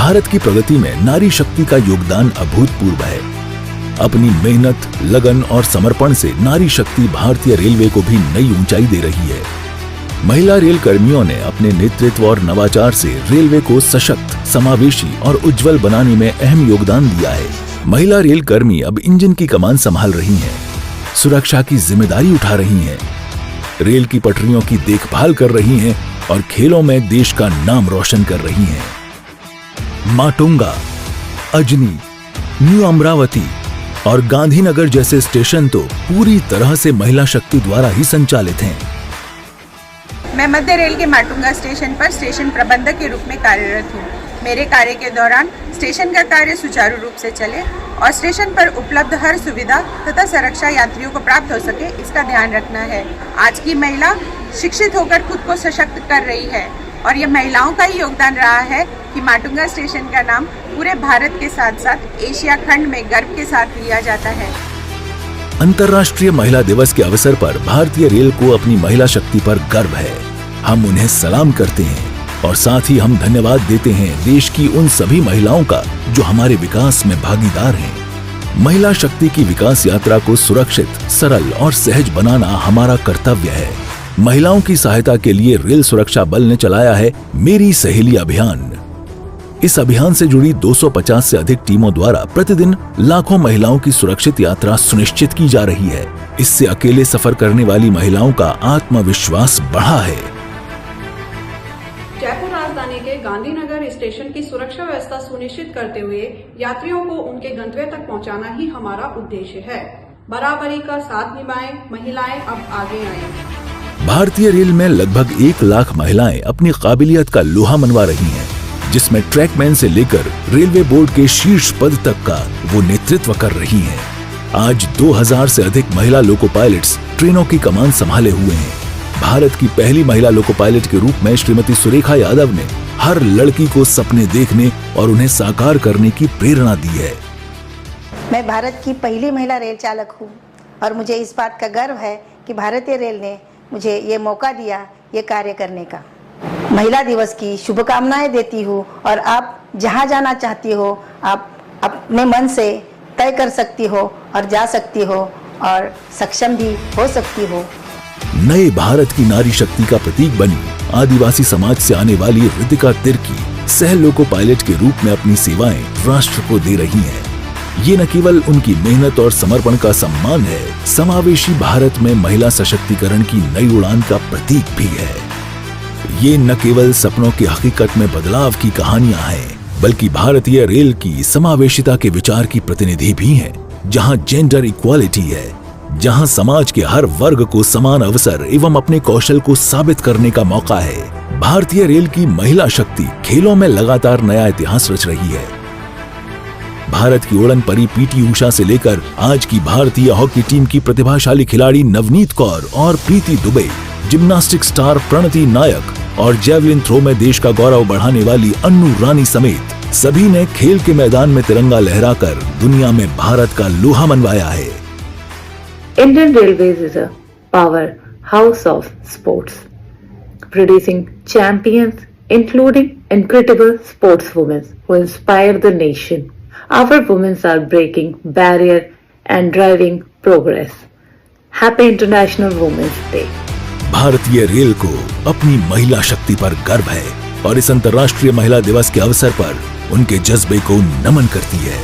भारत की प्रगति में नारी शक्ति का योगदान अभूतपूर्व है। अपनी मेहनत, लगन और समर्पण से नारी शक्ति भारतीय रेलवे को भी नई ऊंचाई दे रही है। महिला रेल कर्मियों ने अपने नेतृत्व और नवाचार से रेलवे को सशक्त, समावेशी और उज्जवल बनाने में अहम योगदान दिया है। महिला रेल कर्मी अब इंजन की कमान संभाल रही हैं, सुरक्षा की जिम्मेदारी उठा रही हैं, रेल की पटरियों की देखभाल कर रही हैं और खेलों में देश का नाम रोशन कर रही हैं। माटुंगा, अजनी, न्यू अमरावती और गांधीनगर जैसे स्टेशन तो पूरी तरह से महिला शक्ति द्वारा ही संचालित हैं। मैं मध्य रेल के माटुंगा स्टेशन पर स्टेशन प्रबंधक के रूप में कार्यरत हूँ। मेरे कार्य के दौरान स्टेशन का कार्य सुचारू रूप से चले और स्टेशन पर उपलब्ध हर सुविधा तथा सुरक्षा यात्रियों को प्राप्त हो सके, इसका ध्यान रखना है। आज की महिला शिक्षित होकर खुद को सशक्त कर रही है और ये महिलाओं का ही योगदान रहा है कि माटुंगा स्टेशन का नाम पूरे भारत के साथ साथ एशिया खंड में गर्व के साथ लिया जाता है। अंतर्राष्ट्रीय महिला दिवस के अवसर पर भारतीय रेल को अपनी महिला शक्ति पर गर्व है। हम उन्हें सलाम करते हैं और साथ ही हम धन्यवाद देते हैं देश की उन सभी महिलाओं का जो हमारे विकास में भागीदार हैं। महिला शक्ति की विकास यात्रा को सुरक्षित, सरल और सहज बनाना हमारा कर्तव्य है। महिलाओं की सहायता के लिए रेल सुरक्षा बल ने चलाया है मेरी सहेली अभियान। इस अभियान से जुड़ी 250 से अधिक टीमों द्वारा प्रतिदिन लाखों महिलाओं की सुरक्षित यात्रा सुनिश्चित की जा रही है। इससे अकेले सफर करने वाली महिलाओं का आत्मविश्वास बढ़ा है। जयपुर राजधानी के गांधीनगर स्टेशन की सुरक्षा व्यवस्था सुनिश्चित करते हुए यात्रियों को उनके गंतव्य तक पहुंचाना ही हमारा उद्देश्य है। बराबरी का साथ निभाएं, महिलाएं अब आगे आएं। भारतीय रेल में लगभग 1 लाख महिलाएं अपनी काबिलियत का लोहा मनवा रही हैं, जिसमें ट्रैकमैन से लेकर रेलवे बोर्ड के शीर्ष पद तक का वो नेतृत्व कर रही हैं। आज 2000 से अधिक महिला लोको पायलट्स ट्रेनों की कमान संभाले हुए हैं। भारत की पहली महिला लोको पायलट के रूप में श्रीमती सुरेखा यादव ने हर लड़की को सपने देखने और उन्हें साकार करने की प्रेरणा दी है। मैं भारत की पहली महिला रेल चालक हूँ और मुझे इस बात का गर्व है कि भारतीय रेल ने मुझे ये मौका दिया ये कार्य करने का। महिला दिवस की शुभकामनाएं देती हूँ और आप जहाँ जाना चाहती हो आप अपने मन से तय कर सकती हो और जा सकती हो और सक्षम भी हो सकती हो। नए भारत की नारी शक्ति का प्रतीक बनी आदिवासी समाज से आने वाली ऋतिका तिर्की सह लोको पायलट के रूप में अपनी सेवाएं राष्ट्र को दे रही हैं। ये न केवल उनकी मेहनत और समर्पण का सम्मान है, समावेशी भारत में महिला सशक्तिकरण की नई उड़ान का प्रतीक भी है। ये न केवल सपनों की हकीकत में बदलाव की कहानियां हैं, बल्कि भारतीय रेल की समावेशिता के विचार की प्रतिनिधि भी हैं, जहां जेंडर इक्वालिटी है, जहां समाज के हर वर्ग को समान अवसर एवं अपने कौशल को साबित करने का मौका है। भारतीय रेल की महिला शक्ति खेलों में लगातार नया इतिहास रच रही है। भारत की उड़न परी पीटी उषा से लेकर आज की भारतीय हॉकी टीम की प्रतिभाशाली खिलाड़ी नवनीत कौर और प्रीति दुबे, जिम्नास्टिक स्टार प्रणति नायक और जेवलिन थ्रो में देश का गौरव बढ़ाने वाली अन्नू रानी समेत सभी ने खेल के मैदान में तिरंगा लहराकर दुनिया में भारत का लोहा मनवाया है। Indian Railways is a powerhouse of sports, producing champions including incredible sportswomen who inspire the nation. Our women are breaking barriers and driving progress. Happy International Women's Day. भारतीय रेल को अपनी महिला शक्ति पर गर्व है और इस अंतर्राष्ट्रीय महिला दिवस के अवसर पर उनके जज्बे को नमन करती है।